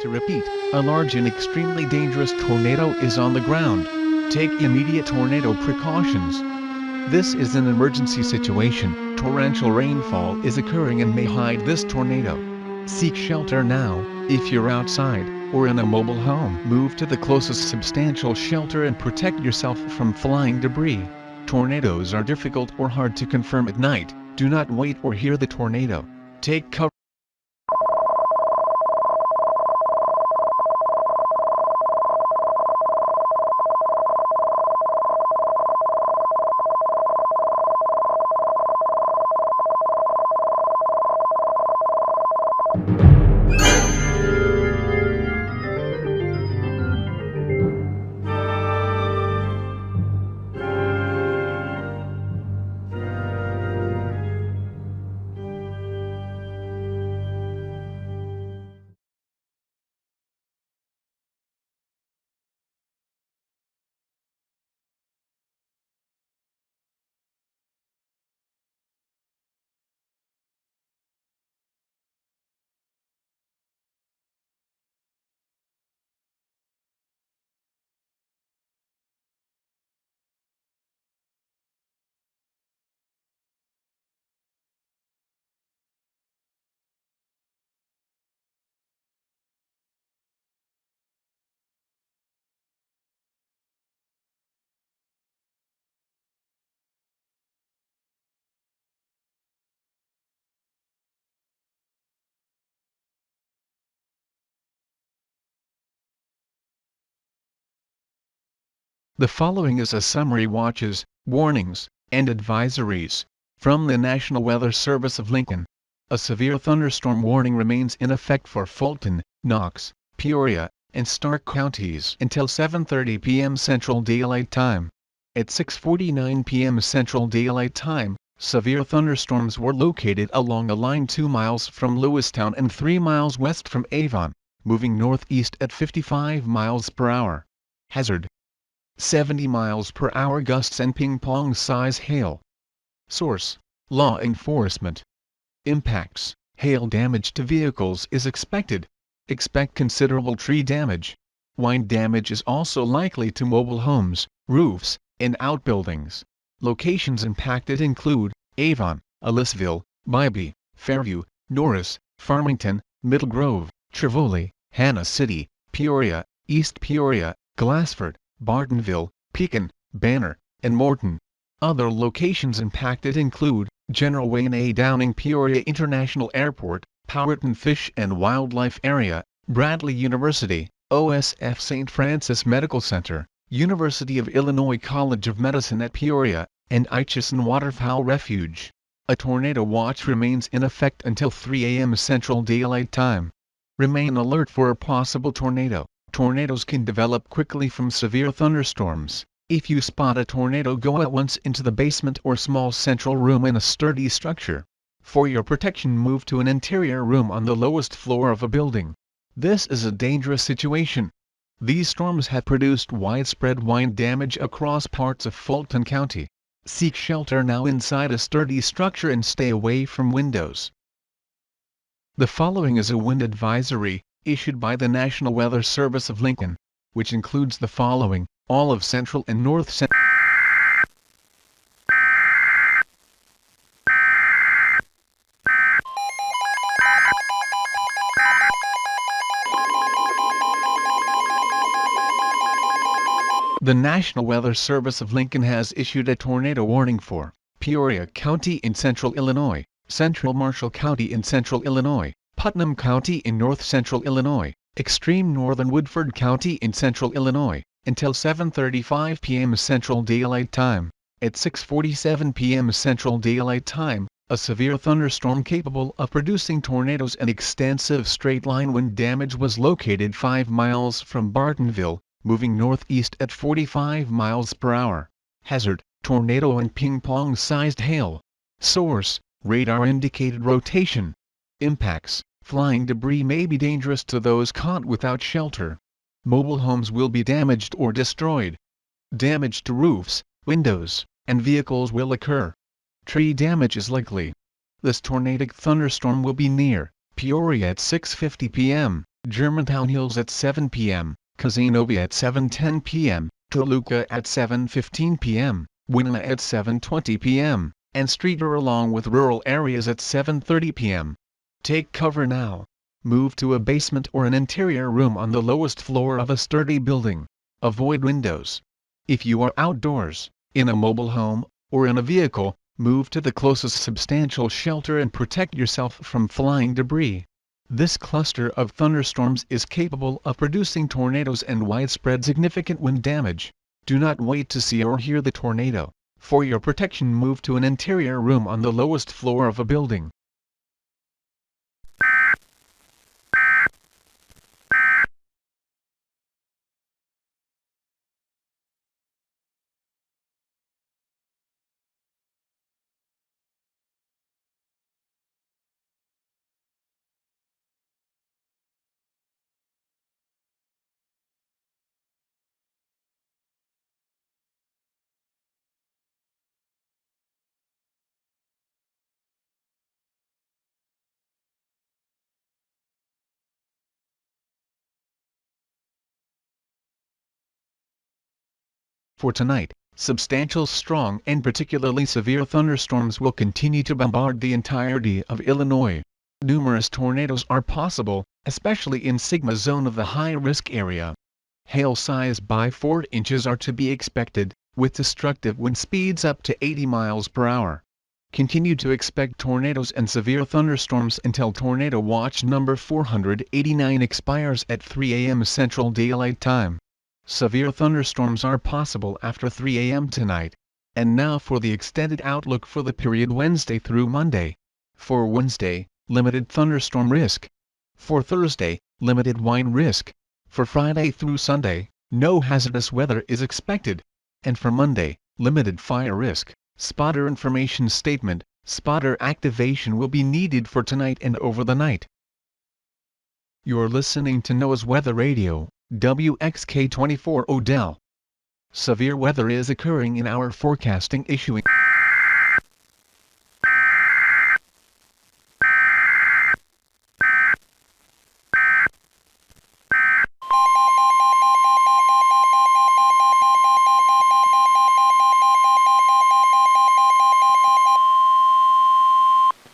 To repeat, a large and extremely dangerous tornado is on the ground. Take immediate tornado precautions. This is an emergency situation. Torrential rainfall is occurring and may hide this tornado. Seek shelter now. If you're outside or in a mobile home, move to the closest substantial shelter and protect yourself from flying debris. Tornadoes are difficult or hard to confirm at night. Do not wait or hear the tornado. Take cover. The following is a summary watches, warnings, and advisories from the National Weather Service of Lincoln. A severe thunderstorm warning remains in effect for Fulton, Knox, Peoria, and Stark counties until 7:30 p.m. Central Daylight Time. At 6:49 p.m. Central Daylight Time, severe thunderstorms were located along a line 2 miles from Lewistown and 3 miles west from Avon, moving northeast at 55 miles per hour. Hazard: 70 miles per hour gusts and ping-pong size hail. Source: Law enforcement. Impacts: hail damage to vehicles is expected. Expect considerable tree damage. Wind damage is also likely to mobile homes, roofs, and outbuildings. Locations impacted include Avon, Ellisville, Bybee, Fairview, Norris, Farmington, Middle Grove, Trevoli, Hannah City, Peoria, East Peoria, Glassford, Bartonville, Pekin, Banner, and Morton. Other locations impacted include General Wayne A. Downing Peoria International Airport, Powhatan Fish and Wildlife Area, Bradley University, OSF St. Francis Medical Center, University of Illinois College of Medicine at Peoria, and Itchison Waterfowl Refuge. A tornado watch remains in effect until 3 a.m. Central Daylight Time. Remain alert for a possible tornado. Tornadoes can develop quickly from severe thunderstorms. If you spot a tornado, go at once into the basement or small central room in a sturdy structure. For your protection, move to an interior room on the lowest floor of a building. This is a dangerous situation. These storms have produced widespread wind damage across parts of Fulton County. Seek shelter now inside a sturdy structure and stay away from windows. The following is a wind advisory, issued by the National Weather Service of Lincoln, which includes the following: all of Central and North Central. The National Weather Service of Lincoln has issued a tornado warning for Peoria County in Central Illinois, Central Marshall County in Central Illinois, Putnam County in North Central Illinois, extreme northern Woodford County in Central Illinois, until 7:35 p.m. Central Daylight Time. At 6:47 p.m. Central Daylight Time, a severe thunderstorm capable of producing tornadoes and extensive straight-line wind damage was located 5 miles from Bartonville, moving northeast at 45 miles per hour. Hazard: tornado and ping-pong-sized hail. Source: radar-indicated rotation. Impacts: flying debris may be dangerous to those caught without shelter. Mobile homes will be damaged or destroyed. Damage to roofs, windows, and vehicles will occur. Tree damage is likely. This tornadic thunderstorm will be near Peoria at 6:50 p.m. Germantown Hills at 7 p.m., Cazenovia at 7:10 p.m., Toluca at 7:15 p.m., Winona at 7:20 p.m., and Streeter along with rural areas at 7:30 p.m. Take cover now. Move to a basement or an interior room on the lowest floor of a sturdy building. Avoid windows. If you are outdoors, in a mobile home, or in a vehicle, move to the closest substantial shelter and protect yourself from flying debris. This cluster of thunderstorms is capable of producing tornadoes and widespread significant wind damage. Do not wait to see or hear the tornado. For your protection, move to an interior room on the lowest floor of a building. For tonight, substantial, strong, and particularly severe thunderstorms will continue to bombard the entirety of Illinois. Numerous tornadoes are possible, especially in Sigma zone of the high-risk area. Hail size by 4 inches are to be expected, with destructive wind speeds up to 80 miles per hour. Continue to expect tornadoes and severe thunderstorms until Tornado Watch number 489 expires at 3 a.m. Central Daylight Time. Severe thunderstorms are possible after 3 a.m. tonight. And now for the extended outlook for the period Wednesday through Monday. For Wednesday, limited thunderstorm risk. For Thursday, limited wind risk. For Friday through Sunday, no hazardous weather is expected. And for Monday, limited fire risk. Spotter information statement: spotter activation will be needed for tonight and over the night. You're listening to NOAA's Weather Radio, WXK-24 Odell. Severe weather is occurring in our forecasting issuing.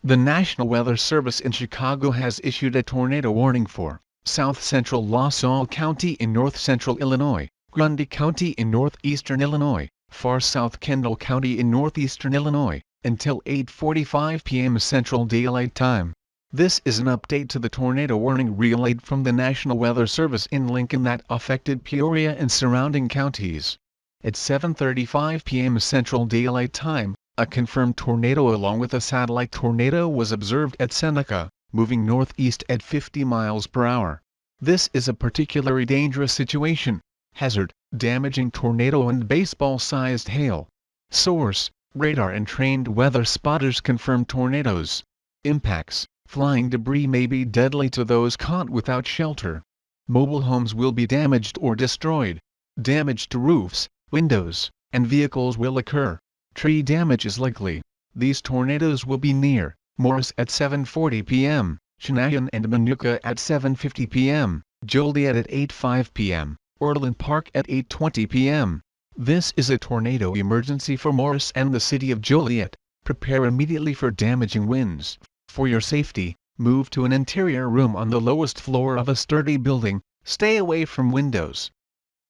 The National Weather Service in Chicago has issued a tornado warning for South Central LaSalle County in North Central Illinois, Grundy County in Northeastern Illinois, Far South Kendall County in Northeastern Illinois, until 8:45 p.m. Central Daylight Time. This is an update to the tornado warning relayed from the National Weather Service in Lincoln that affected Peoria and surrounding counties. At 7:35 p.m. Central Daylight Time, a confirmed tornado along with a satellite tornado was observed at Seneca, moving northeast at 50 miles per hour. This is a particularly dangerous situation. Hazard: damaging tornado and baseball-sized hail. Source: radar and trained weather spotters confirm tornadoes. Impacts: flying debris may be deadly to those caught without shelter. Mobile homes will be damaged or destroyed. Damage to roofs, windows, and vehicles will occur. Tree damage is likely. These tornadoes will be near Morris at 7:40 p.m., Cheyenne and Manuka at 7:50 p.m., Joliet at 8:05 p.m., Orland Park at 8:20 p.m. This is a tornado emergency for Morris and the city of Joliet. Prepare immediately for damaging winds. For your safety, move to an interior room on the lowest floor of a sturdy building. Stay away from windows.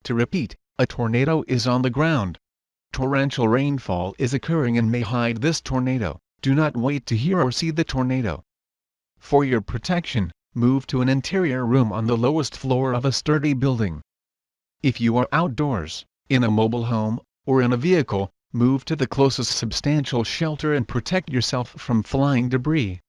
To repeat, a tornado is on the ground. Torrential rainfall is occurring and may hide this tornado. Do not wait to hear or see the tornado. For your protection, move to an interior room on the lowest floor of a sturdy building. If you are outdoors, in a mobile home, or in a vehicle, move to the closest substantial shelter and protect yourself from flying debris.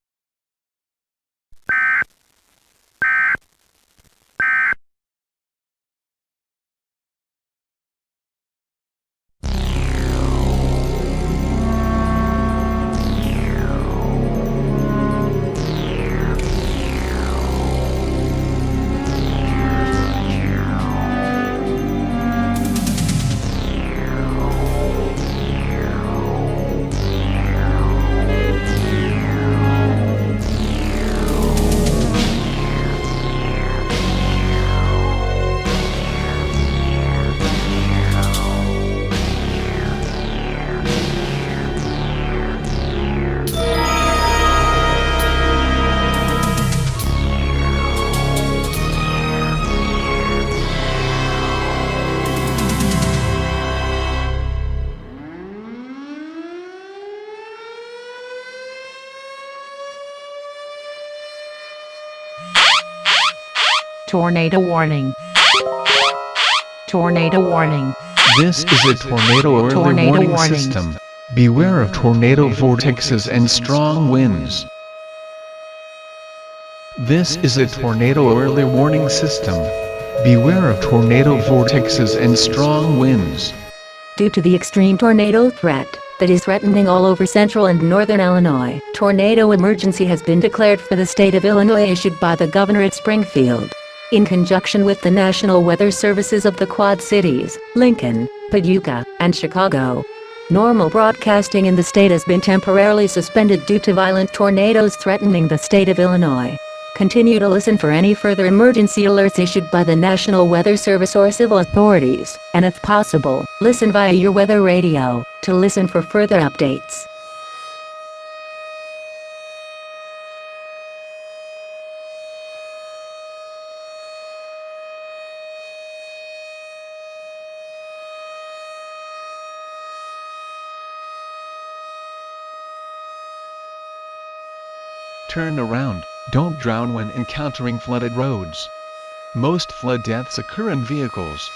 Tornado warning. Tornado warning. This is a tornado early warning system. Beware of tornado vortexes and strong winds. This is a tornado early warning system. Beware of tornado vortexes and strong winds. Due to the extreme tornado threat that is threatening all over central and northern Illinois, tornado emergency has been declared for the state of Illinois, issued by the governor at Springfield, in conjunction with the National Weather Services of the Quad Cities, Lincoln, Paducah, and Chicago. Normal broadcasting in the state has been temporarily suspended due to violent tornadoes threatening the state of Illinois. Continue to listen for any further emergency alerts issued by the National Weather Service or civil authorities, and if possible, listen via your weather radio to listen for further updates. Turn around. Don't drown when encountering flooded roads. Most flood deaths occur in vehicles.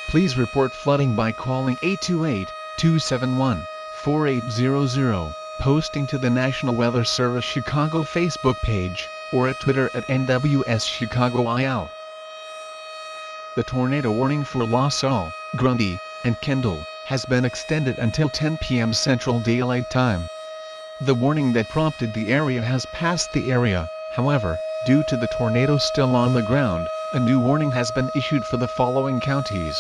Please report flooding by calling 828-271-4800, posting to the National Weather Service Chicago Facebook page, or at Twitter at NWSChicagoIL. The tornado warning for LaSalle, Grundy, and Kendall has been extended until 10 p.m. Central Daylight Time. The warning that prompted the area has passed the area. However, due to the tornado still on the ground, a new warning has been issued for the following counties.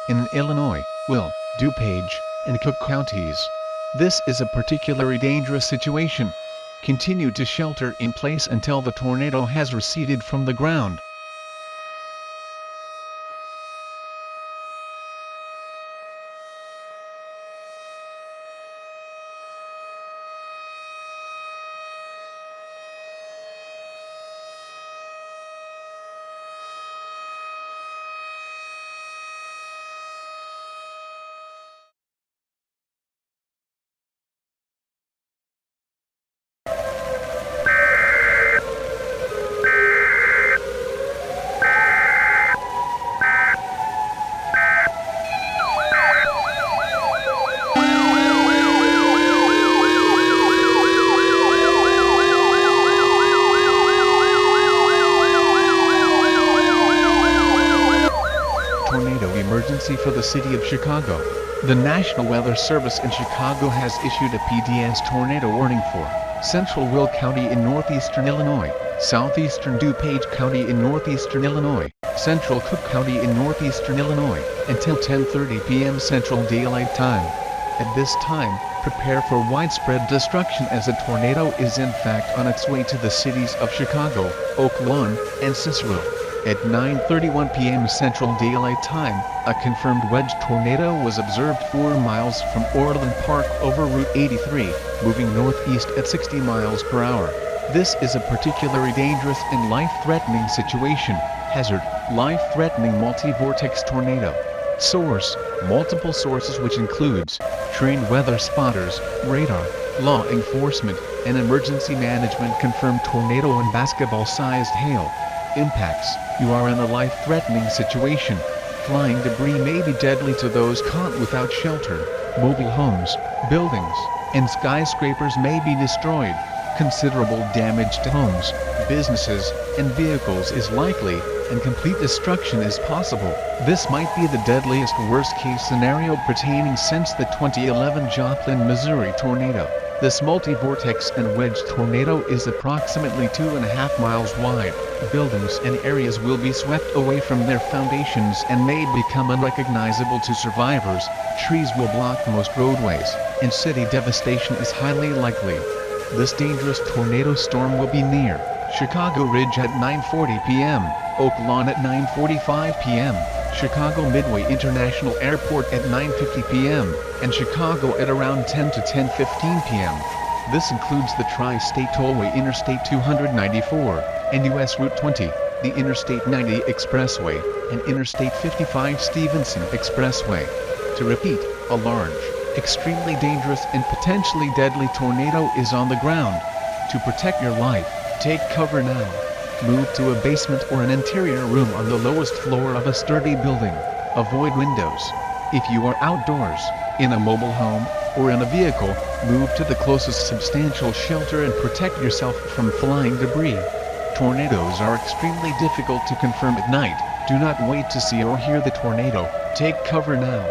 In Illinois, Will, DuPage, and Cook counties. This is a particularly dangerous situation. Continue to shelter in place until the tornado has receded from the ground. Tornado emergency for the city of Chicago. The National Weather Service in Chicago has issued a PDS tornado warning for Central Will County in northeastern Illinois, southeastern DuPage County in northeastern Illinois, central Cook County in northeastern Illinois, until 10:30 p.m. Central Daylight Time. At this time, prepare for widespread destruction as a tornado is in fact on its way to the cities of Chicago, Oak Lawn, and Cicero. At 9:31 p.m. Central Daylight Time, a confirmed wedge tornado was observed 4 miles from Orland Park over Route 83, moving northeast at 60 miles per hour. This is a particularly dangerous and life-threatening situation. Hazard: life-threatening multi-vortex tornado. Source: multiple sources, which includes trained weather spotters, radar, law enforcement, and emergency management. Confirmed tornado and basketball-sized hail. Impacts: you are in a life-threatening situation. Flying debris may be deadly to those caught without shelter. Mobile homes, buildings, and skyscrapers may be destroyed. Considerable damage to homes, businesses, and vehicles is likely, and complete destruction is possible. This might be the deadliest worst-case scenario pertaining since the 2011 Joplin, Missouri tornado. This multi-vortex and wedge tornado is approximately 2.5 miles wide. Buildings and areas will be swept away from their foundations and may become unrecognizable to survivors. Trees will block most roadways, and city devastation is highly likely. This dangerous tornado storm will be near Chicago Ridge at 9:40 p.m., Oak Lawn at 9:45 p.m., Chicago Midway International Airport at 9:50 p.m., and Chicago at around 10 to 10:15 p.m. This includes the Tri-State Tollway Interstate 294, and U.S. Route 20, the Interstate 90 Expressway, and Interstate 55 Stevenson Expressway. To repeat, a large, extremely dangerous and potentially deadly tornado is on the ground. To protect your life, take cover now. Move to a basement or an interior room on the lowest floor of a sturdy building. Avoid windows. If you are outdoors, in a mobile home, or in a vehicle, move to the closest substantial shelter and protect yourself from flying debris. Tornadoes are extremely difficult to confirm at night. Do not wait to see or hear the tornado. Take cover now.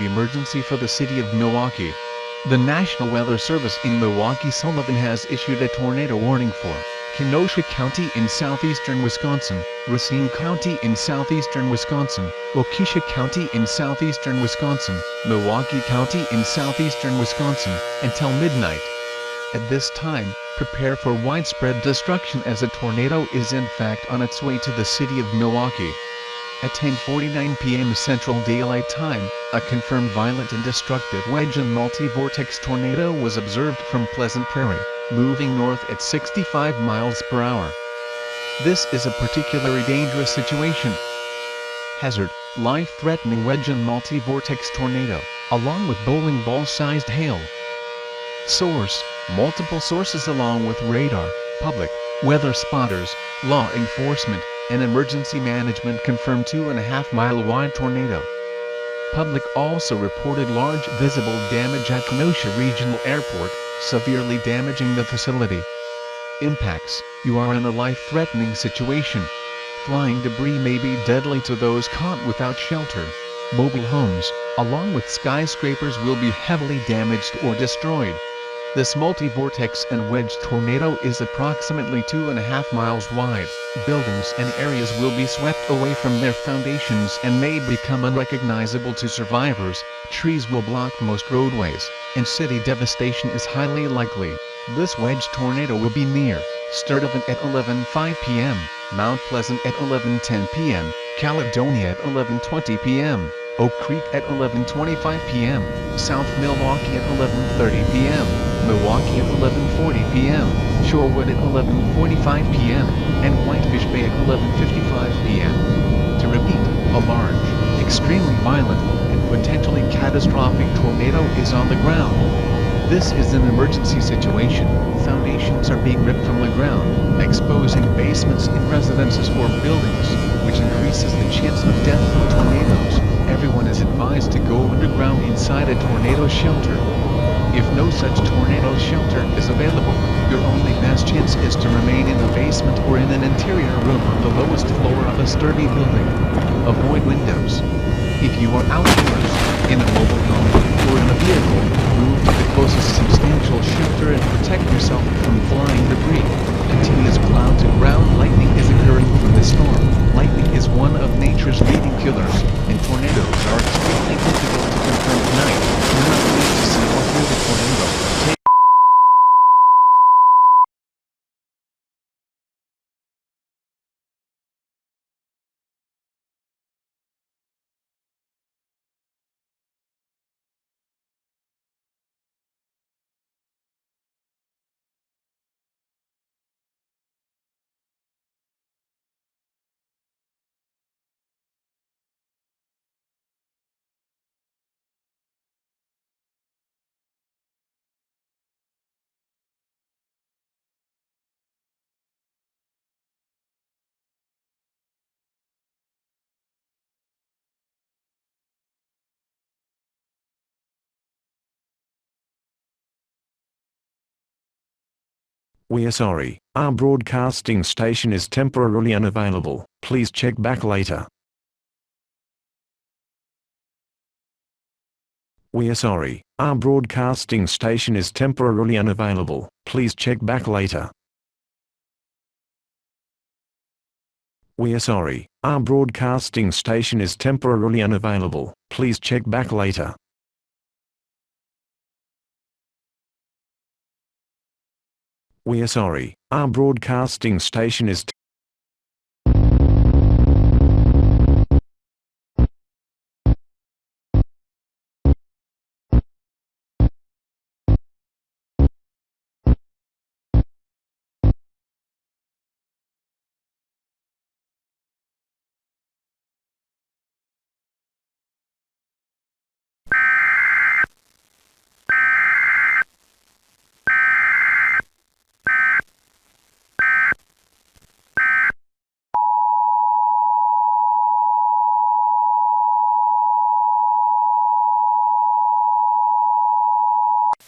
Emergency for the city of Milwaukee. The National Weather Service in Milwaukee Sullivan has issued a tornado warning for Kenosha County in southeastern Wisconsin, Racine County in southeastern Wisconsin, Waukesha County in southeastern Wisconsin, Milwaukee County in southeastern Wisconsin, until midnight. At this time, prepare for widespread destruction as a tornado is in fact on its way to the city of Milwaukee. At 10:49 p.m. Central Daylight Time, a confirmed violent and destructive wedge and multi-vortex tornado was observed from Pleasant Prairie, moving north at 65 miles per hour. This is a particularly dangerous situation. Hazard, life-threatening wedge and multi-vortex tornado, along with bowling ball-sized hail. Source, multiple sources along with radar, public, weather spotters, law enforcement, and emergency management confirmed 2.5-mile-wide tornado. Public also reported large visible damage at Kenosha Regional Airport, severely damaging the facility. Impacts: you are in a life-threatening situation. Flying debris may be deadly to those caught without shelter. Mobile homes, along with skyscrapers, will be heavily damaged or destroyed. This multi-vortex and wedge tornado is approximately 2.5 miles wide. Buildings and areas will be swept away from their foundations and may become unrecognizable to survivors. Trees will block most roadways, and city devastation is highly likely. This wedge tornado will be near Sturtevant at 11:05 p.m., Mount Pleasant at 11:10 p.m., Caledonia at 11:20 p.m., Oak Creek at 11:25 p.m., South Milwaukee at 11:30 p.m., Milwaukee at 11:40 p.m., Shorewood at 11:45 p.m., and Whitefish Bay at 11:55 p.m. To repeat, a large, extremely violent, and potentially catastrophic tornado is on the ground. This is an emergency situation. Foundations are being ripped from the ground, exposing basements in residences or buildings, which increases the chance of death from tornadoes. Everyone is advised to go underground inside a tornado shelter. If no such tornado shelter is available, your only best chance is to remain in a basement or in an interior room on the lowest floor of a sturdy building. Avoid windows. If you are outdoors, in a mobile home, or in a vehicle, move to the closest substantial shelter and protect yourself from flying debris. Continuous cloud-to-ground lightning is occurring from the storm. Lightning We are sorry, our broadcasting station is temporarily unavailable. Please check back later. We are sorry, our broadcasting station is temporarily unavailable. Please check back later. We are sorry, our broadcasting station is temporarily unavailable. Please check back later. We are sorry, our broadcasting station is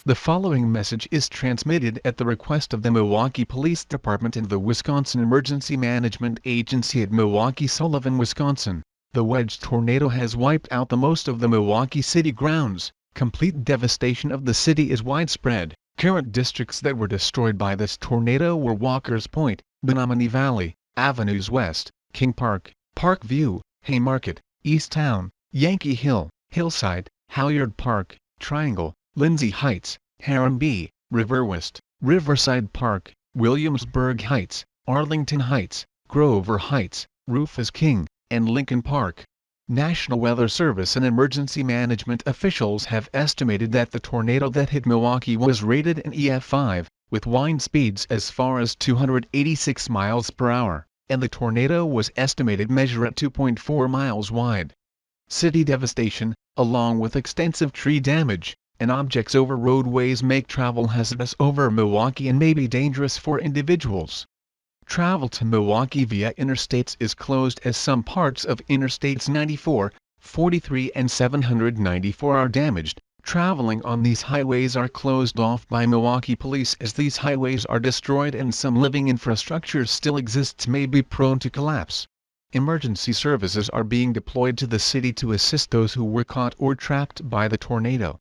The following message is transmitted at the request of the Milwaukee Police Department and the Wisconsin Emergency Management Agency at Milwaukee, Sullivan, Wisconsin. The wedge tornado has wiped out the most of the Milwaukee city grounds. Complete devastation of the city is widespread. Current districts that were destroyed by this tornado were Walker's Point, Menominee Valley, Avenues West, King Park, Park View, Haymarket, East Town, Yankee Hill, Hillside, Halyard Park, Triangle, Lindsay Heights, Harambee, River West, Riverside Park, Williamsburg Heights, Arlington Heights, Grover Heights, Rufus King, and Lincoln Park. National Weather Service and emergency management officials have estimated that the tornado that hit Milwaukee was rated an EF5, with wind speeds as far as 286 miles per hour, and the tornado was estimated measure at 2.4 miles wide. City devastation, along with extensive tree damage, and objects over roadways make travel hazardous over Milwaukee and may be dangerous for individuals. Travel to Milwaukee via interstates is closed as some parts of Interstates 94, 43 and 794 are damaged. Traveling on these highways are closed off by Milwaukee police as these highways are destroyed and some living infrastructure still exists may be prone to collapse. Emergency services are being deployed to the city to assist those who were caught or trapped by the tornado.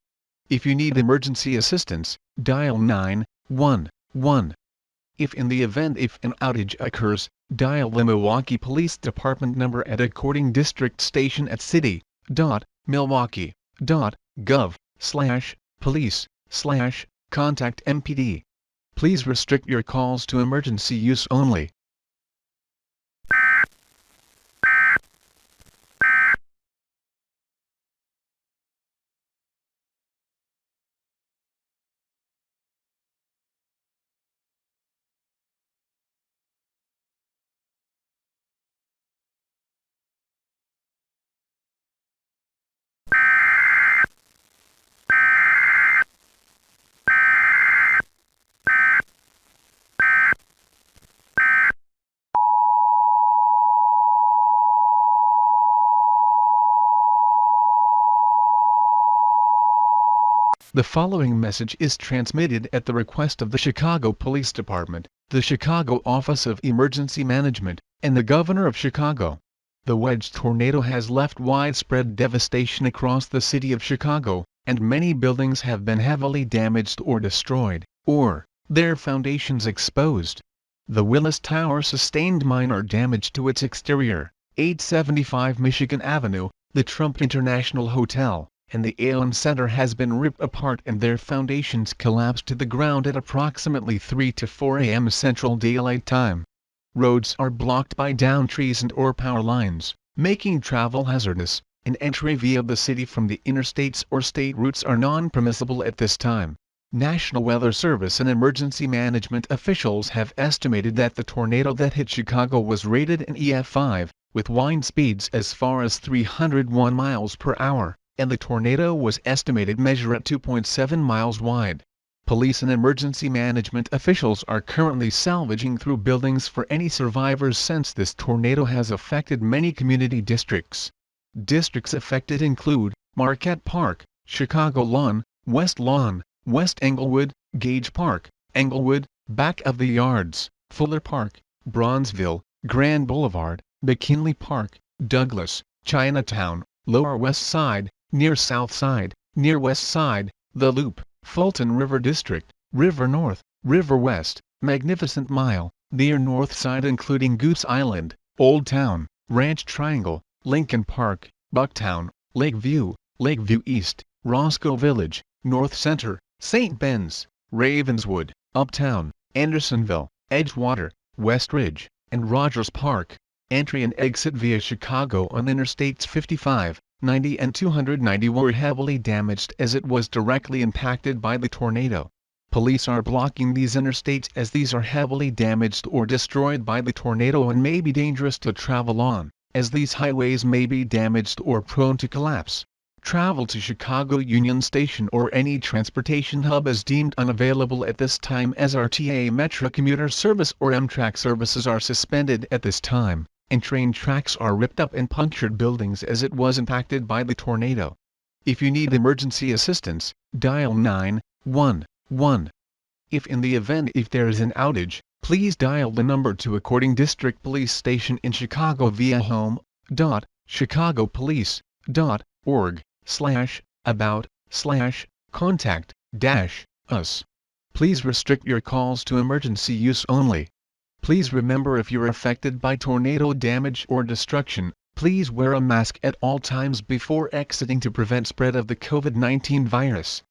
If you need emergency assistance, dial 911. If in the event if an outage occurs, dial the Milwaukee Police Department number at according district station at city.milwaukee.gov/police/contact MPD. Please restrict your calls to emergency use only. The following message is transmitted at the request of the Chicago Police Department, the Chicago Office of Emergency Management, and the Governor of Chicago. The wedge tornado has left widespread devastation across the city of Chicago, and many buildings have been heavily damaged or destroyed, or their foundations exposed. The Willis Tower sustained minor damage to its exterior, 875 Michigan Avenue, the Trump International Hotel, and the Aon Center has been ripped apart and their foundations collapsed to the ground at approximately 3 to 4 a.m. Central Daylight Time. Roads are blocked by downed trees and or power lines, making travel hazardous, and entry via the city from the interstates or state routes are non-permissible at this time. National Weather Service and emergency management officials have estimated that the tornado that hit Chicago was rated an EF5, with wind speeds as far as 301 miles per hour. And the tornado was estimated measure at 2.7 miles wide. Police and emergency management officials are currently salvaging through buildings for any survivors since this tornado has affected many community districts. Districts affected include Marquette Park, Chicago Lawn, West Englewood, Gage Park, Englewood, Back of the Yards, Fuller Park, Bronzeville, Grand Boulevard, McKinley Park, Douglas, Chinatown, Lower West Side, near South Side, near West Side, The Loop, Fulton River District, River North, River West, Magnificent Mile, near North Side including Goose Island, Old Town, Ranch Triangle, Lincoln Park, Bucktown, Lakeview, Lakeview East, Roscoe Village, North Center, St. Ben's, Ravenswood, Uptown, Andersonville, Edgewater, West Ridge, and Rogers Park. Entry and exit via Chicago on Interstates 55, 90 and 290 were heavily damaged as it was directly impacted by the tornado. Police are blocking these interstates as these are heavily damaged or destroyed by the tornado and may be dangerous to travel on, as these highways may be damaged or prone to collapse. Travel to Chicago Union Station or any transportation hub is deemed unavailable at this time as RTA Metro commuter service or Amtrak services are suspended at this time, and train tracks are ripped up and punctured buildings as it was impacted by the tornado. If you need emergency assistance, dial 911. If in the event if there is an outage, please dial the number to according district police station in Chicago via home.chicagopolice.org/about/contact-us. Please restrict your calls to emergency use only. Please remember if you're affected by tornado damage or destruction, please wear a mask at all times before exiting to prevent spread of the COVID-19 virus.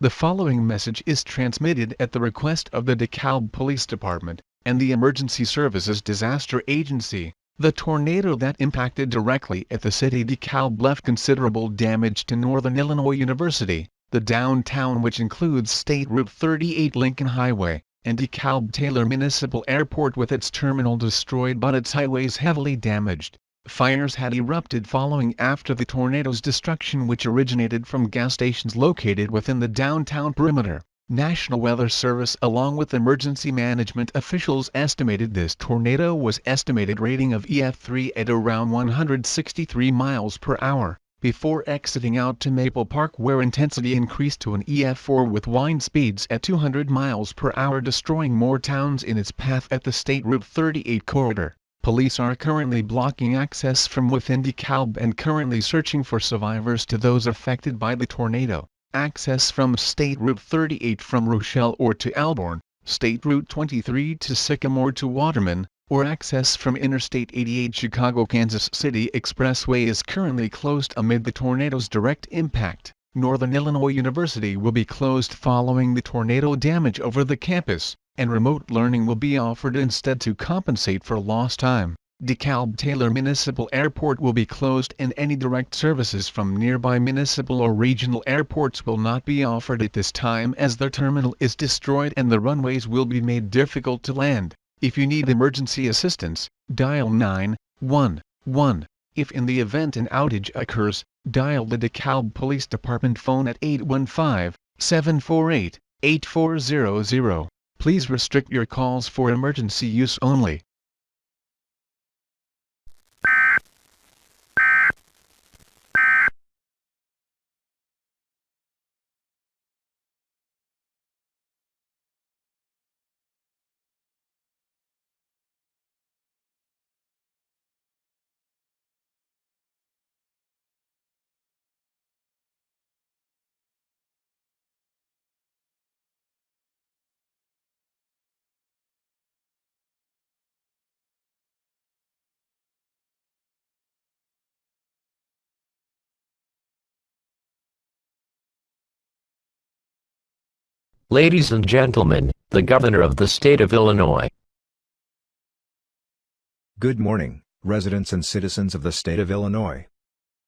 The following message is transmitted at the request of the DeKalb Police Department and the Emergency Services Disaster Agency. The tornado that impacted directly at the city DeKalb left considerable damage to Northern Illinois University, the downtown which includes State Route 38 Lincoln Highway, and DeKalb-Taylor Municipal Airport with its terminal destroyed but its highways heavily damaged. Fires had erupted following after the tornado's destruction which originated from gas stations located within the downtown perimeter. National Weather Service along with emergency management officials estimated this tornado was estimated rating of EF3 at around 163 miles per hour, before exiting out to Maple Park where intensity increased to an EF4 with wind speeds at 200 miles per hour destroying more towns in its path at the State Route 38 corridor. Police are currently blocking access from within DeKalb and currently searching for survivors to those affected by the tornado. Access from State Route 38 from Rochelle or to Alborn, State Route 23 to Sycamore to Waterman, or access from Interstate 88 Chicago-Kansas City Expressway is currently closed amid the tornado's direct impact. Northern Illinois University will be closed following the tornado damage over the campus, and remote learning will be offered instead to compensate for lost time. DeKalb-Taylor Municipal Airport will be closed and any direct services from nearby municipal or regional airports will not be offered at this time as their terminal is destroyed and the runways will be made difficult to land. If you need emergency assistance, dial 911. If in the event an outage occurs, dial the DeKalb Police Department phone at 815-748-8400. Please restrict your calls for emergency use only. Ladies and gentlemen, the governor of the state of Illinois Good morning, residents and citizens of the state of Illinois.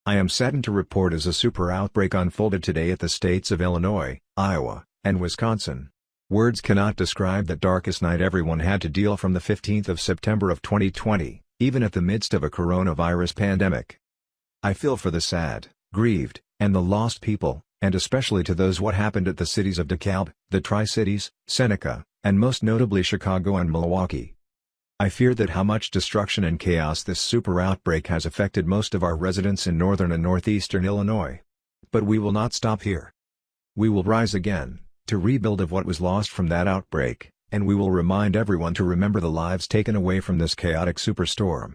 I am saddened to report as a super outbreak unfolded today at the states of Illinois, Iowa, and Wisconsin. Words cannot describe that darkest night everyone had to deal from the 15th of September of 2020, even at the midst of a coronavirus pandemic. I feel for the sad, grieved, and the lost people, and especially to those what happened at the cities of DeKalb, the Tri-Cities, Seneca, and most notably Chicago and Milwaukee. I fear that how much destruction and chaos this super outbreak has affected most of our residents in northern and northeastern Illinois. But we will not stop here. We will rise again, to rebuild of what was lost from that outbreak, and we will remind everyone to remember the lives taken away from this chaotic superstorm.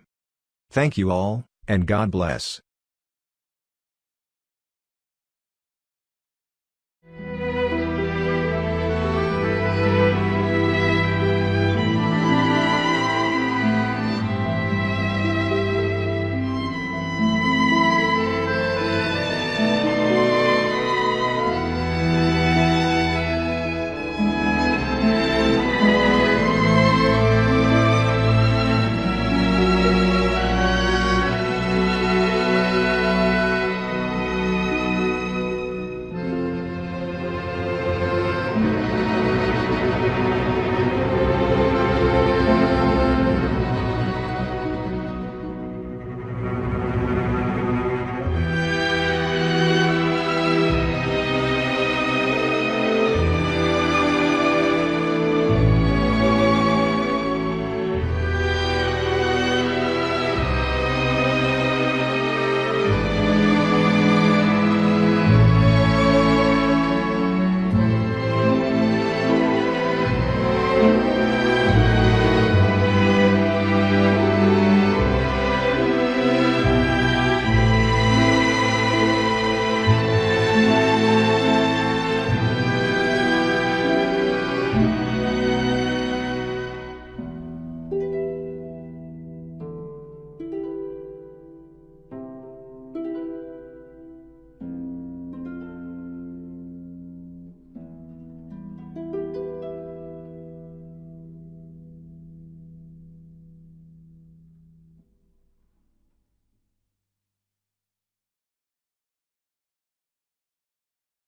Thank you all, and God bless.